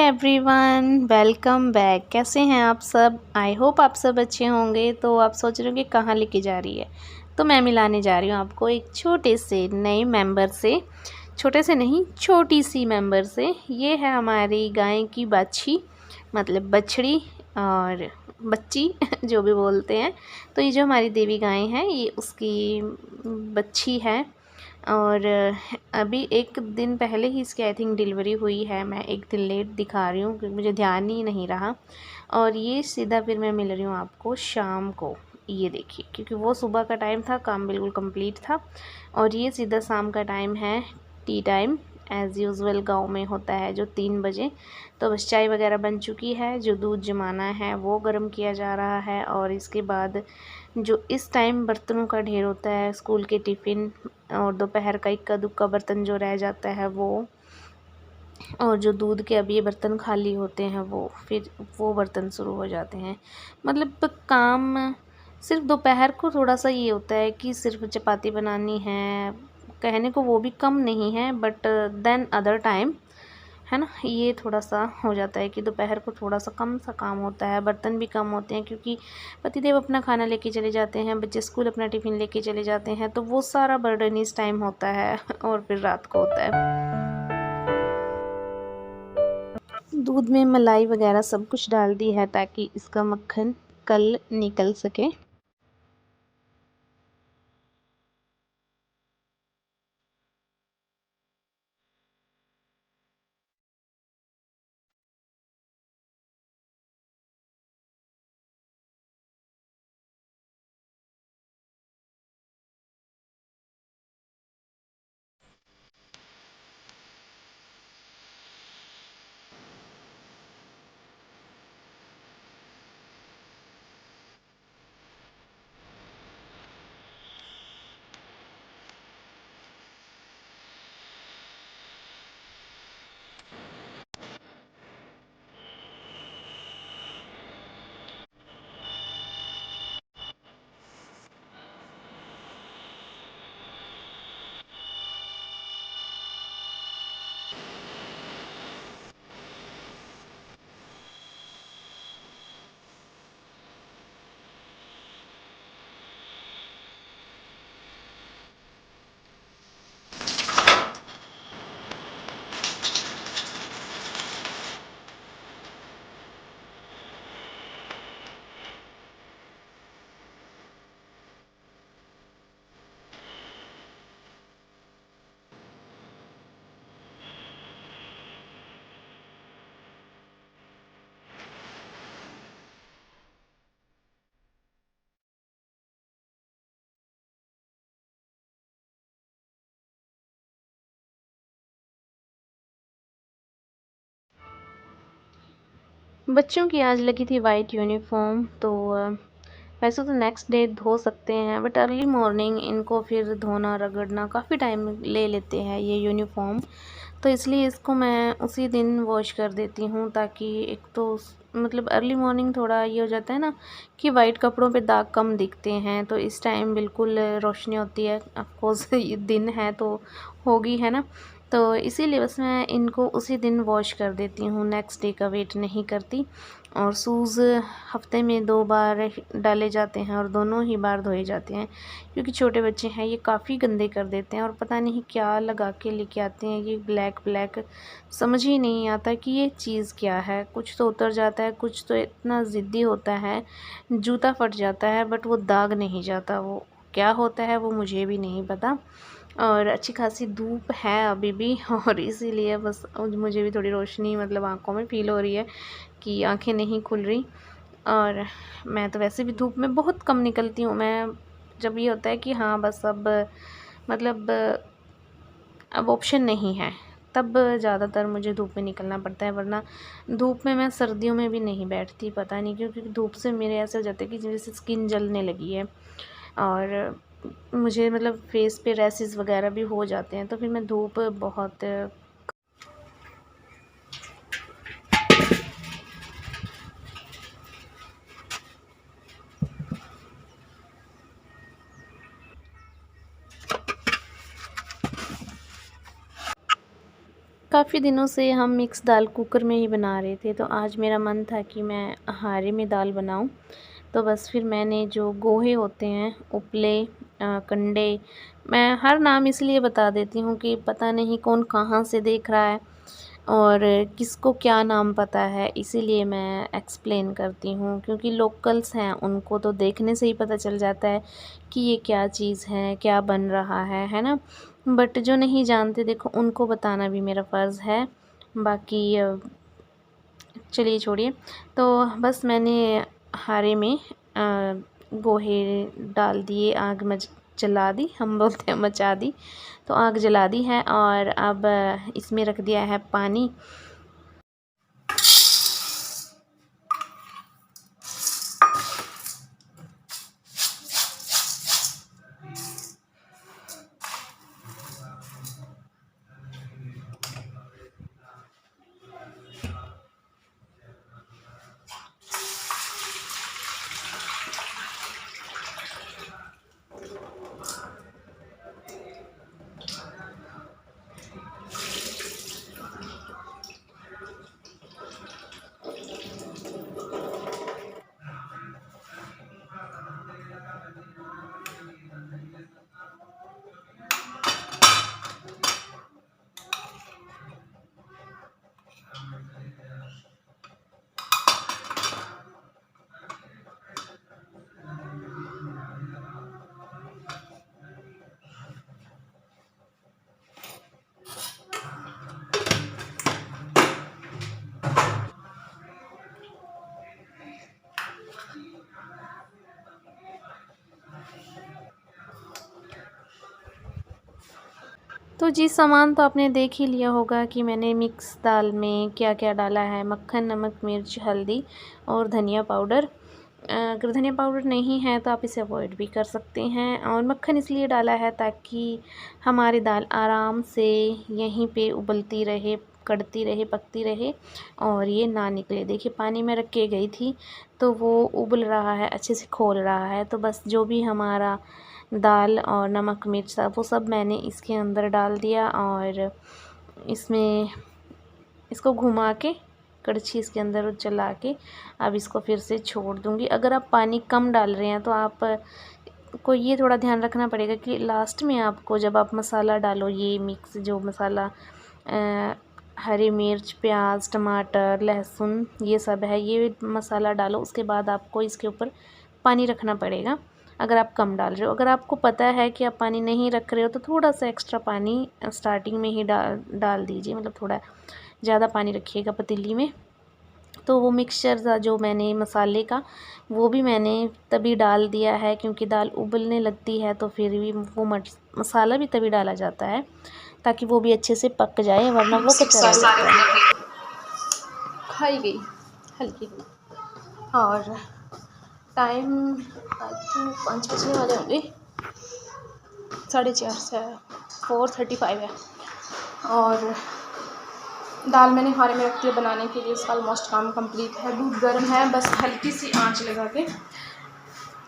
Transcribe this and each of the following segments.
Everyone, welcome back. कैसे हैं आप सब? आई होप आप सब अच्छे होंगे। तो आप सोच रहे हो कि कहाँ लेके जा रही है, तो मैं मिलाने जा रही हूँ आपको एक छोटे से नए मेंबर से। छोटे से नहीं, छोटी सी मेंबर से। ये है हमारी गाय की बाछी, मतलब बछड़ी और बच्ची जो भी बोलते हैं। तो ये जो हमारी देवी गाय है, ये उसकी बच्ची है। और अभी एक दिन पहले ही इसकी आई थिंक डिलीवरी हुई है। मैं एक दिन लेट दिखा रही हूँ क्योंकि मुझे ध्यान ही नहीं रहा। और ये सीधा फिर मैं मिल रही हूँ आपको शाम को। ये देखिए, क्योंकि वो सुबह का टाइम था, काम बिल्कुल कंप्लीट था। और ये सीधा शाम का टाइम है, टी टाइम एज़ यूजुअल गाँव में होता है जो 3 बजे। तो बस चाय वगैरह बन चुकी है, जो दूध जमाना है वो गर्म किया जा रहा है। और इसके बाद जो इस टाइम बर्तनों का ढेर होता है, स्कूल के टिफ़िन और दोपहर का इक्का दुक्का बर्तन जो रह जाता है वो, और जो दूध के अब ये बर्तन खाली होते हैं वो, फिर वो बर्तन शुरू हो जाते हैं। मतलब काम सिर्फ दोपहर को थोड़ा सा ये होता है कि सिर्फ चपाती बनानी है, कहने को वो भी कम नहीं है, बट देन अदर टाइम है ना, ये थोड़ा सा हो जाता है कि दोपहर को थोड़ा सा कम सा काम होता है। बर्तन भी कम होते हैं क्योंकि पतिदेव अपना खाना लेके चले जाते हैं, बच्चे स्कूल अपना टिफ़िन लेके चले जाते हैं, तो वो सारा बर्डन इस टाइम होता है और फिर रात को होता है। दूध में मलाई वगैरह सब कुछ डाल दी है ताकि इसका मक्खन कल निकल सके। बच्चों की आज लगी थी वाइट यूनिफॉर्म, तो वैसे तो नेक्स्ट डे धो सकते हैं, बट अर्ली मॉर्निंग इनको फिर धोना रगड़ना काफ़ी टाइम ले लेते हैं ये यूनिफॉर्म। तो इसलिए इसको मैं उसी दिन वॉश कर देती हूँ, ताकि एक तो मतलब अर्ली मॉर्निंग थोड़ा ये हो जाता है ना कि वाइट कपड़ों पे दाग कम दिखते हैं। तो इस टाइम बिल्कुल रोशनी होती है, ऑफकोर्स ये दिन है तो होगी, है ना। तो इसीलिए बस मैं इनको उसी दिन वॉश कर देती हूँ, नेक्स्ट डे का वेट नहीं करती। और शूज़ हफ्ते में 2 बार डाले जाते हैं और दोनों ही बार धोए जाते हैं, क्योंकि छोटे बच्चे हैं, ये काफ़ी गंदे कर देते हैं और पता नहीं क्या लगा के लेके आते हैं ये ब्लैक ब्लैक। समझ ही नहीं आता कि ये चीज़ क्या है। कुछ तो उतर जाता है, कुछ तो इतना ज़िद्दी होता है, जूता फट जाता है बट वो दाग नहीं जाता। वो क्या होता है वो मुझे भी नहीं पता। और अच्छी खासी धूप है अभी भी और इसीलिए बस मुझे भी थोड़ी रोशनी मतलब आँखों में फ़ील हो रही है कि आँखें नहीं खुल रही। और मैं तो वैसे भी धूप में बहुत कम निकलती हूँ। मैं जब ये होता है कि हाँ बस अब मतलब अब ऑप्शन नहीं है, तब ज़्यादातर मुझे धूप में निकलना पड़ता है, वरना धूप में मैं सर्दियों में भी नहीं बैठती। पता नहीं क्यों, क्योंकि धूप से मेरे ऐसा हो जाता है कि जैसे स्किन जलने लगी है और मुझे मतलब फेस पे रैसेस वगैरह भी हो जाते हैं। तो फिर मैं धूप बहुत काफ़ी दिनों से हम मिक्स दाल कुकर में ही बना रहे थे, तो आज मेरा मन था कि मैं हारे में दाल बनाऊं। तो बस फिर मैंने जो गोहे होते हैं, उपले, कंडे, मैं हर नाम इसलिए बता देती हूँ कि पता नहीं कौन कहाँ से देख रहा है और किसको क्या नाम पता है, इसीलिए मैं एक्सप्लेन करती हूँ। क्योंकि लोकल्स हैं, उनको तो देखने से ही पता चल जाता है कि ये क्या चीज़ है, क्या बन रहा है ना। बट जो नहीं जानते, देखो उनको बताना भी मेरा फ़र्ज़ है। बाकी चलिए छोड़िए। तो बस मैंने हारे में गोहे डाल दिए, आग जला दी, हम बोलते हैं मचा दी। तो आग जला दी है और अब इसमें रख दिया है पानी। तो जी, सामान तो आपने देख ही लिया होगा कि मैंने मिक्स दाल में क्या क्या डाला है। मक्खन, नमक, मिर्च, हल्दी और धनिया पाउडर। अगर धनिया पाउडर नहीं है तो आप इसे अवॉइड भी कर सकते हैं। और मक्खन इसलिए डाला है ताकि हमारी दाल आराम से यहीं पे उबलती रहे, कड़ती रहे, पकती रहे और ये ना निकले। देखिए, पानी में रख के गई थी तो वो उबल रहा है, अच्छे से खौल रहा है। तो बस जो भी हमारा दाल और नमक मिर्च था वो सब मैंने इसके अंदर डाल दिया और इसमें इसको घुमा के कड़छी इसके अंदर चला के अब इसको फिर से छोड़ दूँगी। अगर आप पानी कम डाल रहे हैं तो आप को ये थोड़ा ध्यान रखना पड़ेगा कि लास्ट में आपको जब आप मसाला डालो, ये मिक्स जो मसाला हरी मिर्च, प्याज, टमाटर, लहसुन ये सब है, ये मसाला डालो, उसके बाद आपको इसके ऊपर पानी रखना पड़ेगा अगर आप कम डाल रहे हो। अगर आपको पता है कि आप पानी नहीं रख रहे हो तो थोड़ा सा एक्स्ट्रा पानी स्टार्टिंग में ही डाल दीजिए, मतलब थोड़ा ज़्यादा पानी रखिएगा पतीली में। तो वो मिक्सचर था जो मैंने मसाले का, वो भी मैंने तभी डाल दिया है क्योंकि दाल उबलने लगती है तो फिर भी वो मसाला भी तभी डाला जाता है ताकि वो भी अच्छे से पक जाए, वरना वो कच्चा रह जाता है। खाई गई हल्की और टाइम आज तो 5 बजने वाले होंगे, 4:30 से 4:35 है। और दाल मैंने हारे में रखती है बनाने के लिए, इसका ऑलमोस्ट काम कंप्लीट है। दूध गर्म है, बस हल्की सी आंच लगा के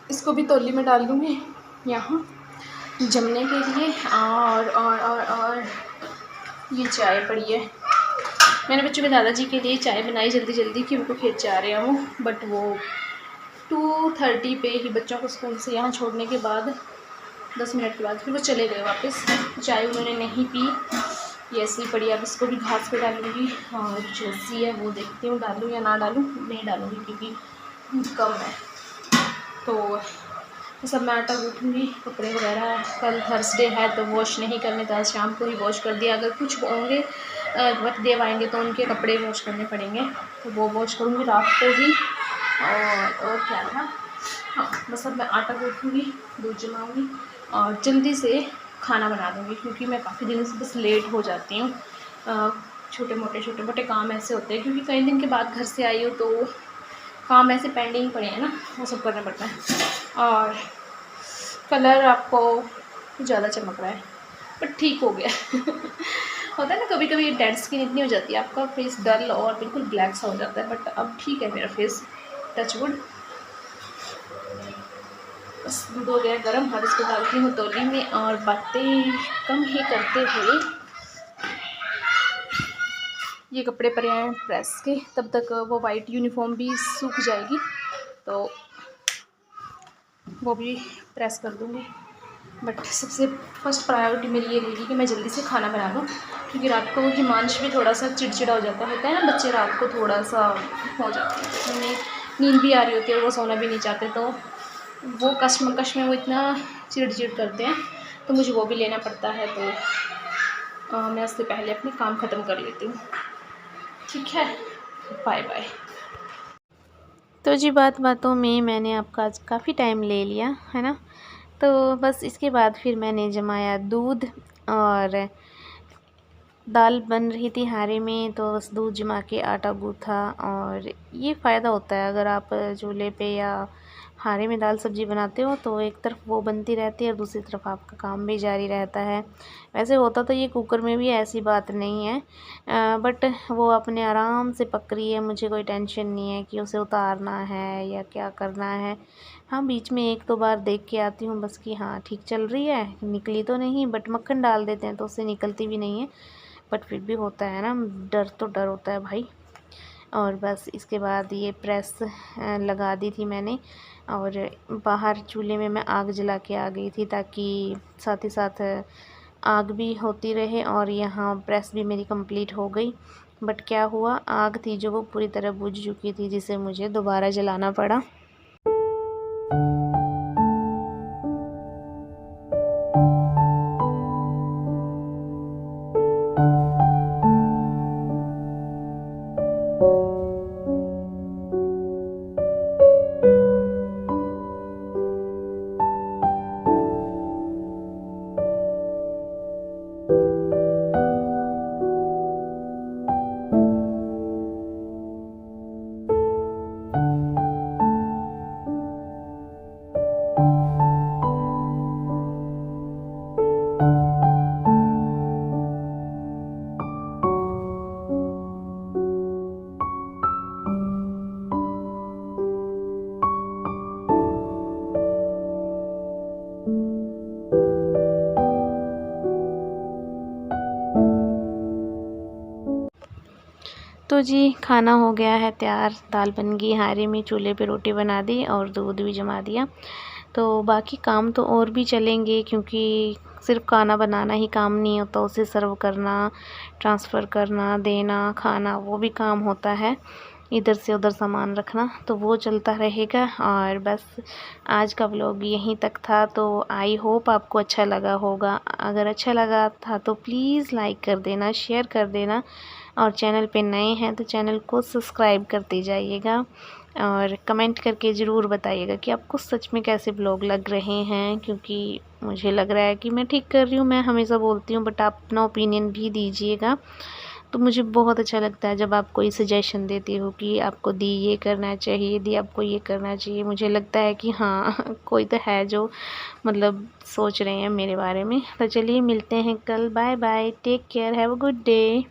इसको भी तौली में डाल दूँगी यहाँ जमने के लिए। और ये चाय पड़ी है, मैंने बच्चों के दादाजी के लिए चाय बनाई जल्दी जल्दी कि उनको खेत जा रहे हूँ, बट वो 2:30 पे ही बच्चों को स्कूल से यहाँ छोड़ने के बाद 10 मिनट के बाद फिर वो चले गए वापस। चाय उन्होंने नहीं पी, ये ऐसी पड़ी। अब इसको भी घास पे डालूँगी और जर्सी है वो देखती हूँ डालूँ या ना डालूँ। नहीं डालूँगी क्योंकि दूध कम है। तो सब मैं आटा गूँथूँगी, कपड़े वगैरह कल थर्सडे है तो वॉश नहीं करने, तो आज शाम को ही वॉश कर दिया। अगर कुछ होंगे देव आएंगे तो उनके कपड़े वॉश करने पड़ेंगे, तो वो वॉश करूँगी रात को ही। और क्या था, हाँ बस अब मैं आटा गूँथूँगी, दूध जमाऊँगी और जल्दी से खाना बना दूँगी क्योंकि मैं काफ़ी दिनों से बस लेट हो जाती हूँ। छोटे मोटे काम ऐसे होते हैं क्योंकि कई दिन के बाद घर से आई हूँ तो काम ऐसे पेंडिंग पड़े हैं ना, वो सब करना पड़ता है। और कलर आपको ज़्यादा चमक रहा है बट ठीक हो गया होता है ना कभी कभी डेड स्किन इतनी हो जाती है, आपका फेस डल और बिल्कुल ब्लैक सा हो जाता है, बट अब ठीक है मेरा फेस, टच वुड। बस दूध हो गया गर्म, और इसको डालती हूँ तौली में और बातें कम ही करते हुए ये कपड़े पड़े हैं प्रेस के, तब तक वो वाइट यूनिफॉर्म भी सूख जाएगी तो वो भी प्रेस कर दूँगी। बट सबसे फर्स्ट प्रायोरिटी मेरी ये रहेगी कि मैं जल्दी से खाना बना लूँ, क्योंकि रात को हिमांश भी थोड़ा सा चिड़चिड़ा हो जाता होता है ना, बच्चे रात को थोड़ा सा हो जाते हैं, तो उन्हें नींद भी आ रही होती है और वो सोना भी नहीं चाहते, तो वो कश्मकश में वो इतना चिड़चिड़ करते हैं, तो मुझे वो भी लेना पड़ता है। तो मैं उससे पहले अपने काम ख़त्म कर लेती हूँ। ठीक है, बाय बाय। तो जी बातों में मैंने आपका आज काफ़ी टाइम ले लिया है ना। तो बस इसके बाद फिर मैंने जमाया दूध और दाल बन रही थी हारे में, तो बस दूध जमा के आटा गूँथा। और ये फ़ायदा होता है अगर आप चूल्हे पे या हारे में दाल सब्ज़ी बनाते हो, तो एक तरफ वो बनती रहती है और दूसरी तरफ आपका काम भी जारी रहता है। वैसे होता तो ये कुकर में भी ऐसी बात नहीं है, बट वो अपने आराम से पक रही है, मुझे कोई टेंशन नहीं है कि उसे उतारना है या क्या करना है। हाँ, बीच में एक दो बार देख के आती हूँ बस कि हाँ ठीक चल रही है, निकली तो नहीं, बट मक्खन डाल देते हैं तो उससे निकलती भी नहीं है। बट फिर भी होता है ना, डर तो डर होता है भाई। और बस इसके बाद ये प्रेस लगा दी थी मैंने, और बाहर चूल्हे में मैं आग जला के आ गई थी ताकि साथ ही साथ आग भी होती रहे, और यहाँ प्रेस भी मेरी कंप्लीट हो गई। बट क्या हुआ, आग थी जो वो पूरी तरह बुझ चुकी थी, जिसे मुझे दोबारा जलाना पड़ा। तो जी खाना हो गया है तैयार, दाल बन गई हारे में, चूल्हे पे रोटी बना दी और दूध भी जमा दिया। तो बाकी काम तो और भी चलेंगे, क्योंकि सिर्फ खाना बनाना ही काम नहीं होता, उसे सर्व करना, ट्रांसफ़र करना, देना, खाना, वो भी काम होता है। इधर से उधर सामान रखना, तो वो चलता रहेगा। और बस आज का व्लॉग यहीं तक था, तो आई होप आपको अच्छा लगा होगा। अगर अच्छा लगा था तो प्लीज़ लाइक कर देना, शेयर कर देना, और चैनल पे नए हैं तो चैनल को सब्सक्राइब करते जाइएगा, और कमेंट करके ज़रूर बताइएगा कि आपको सच में कैसे ब्लॉग लग रहे हैं, क्योंकि मुझे लग रहा है कि मैं ठीक कर रही हूँ। मैं हमेशा बोलती हूँ, बट आप अपना ओपिनियन भी दीजिएगा, तो मुझे बहुत अच्छा लगता है जब आप कोई सजेशन देते हो कि आपको दी ये करना चाहिए, दी आपको ये करना चाहिए। मुझे लगता है कि हाँ कोई तो है जो मतलब सोच रहे हैं मेरे बारे में। तो चलिए मिलते हैं कल, bye bye, take care, have a good day.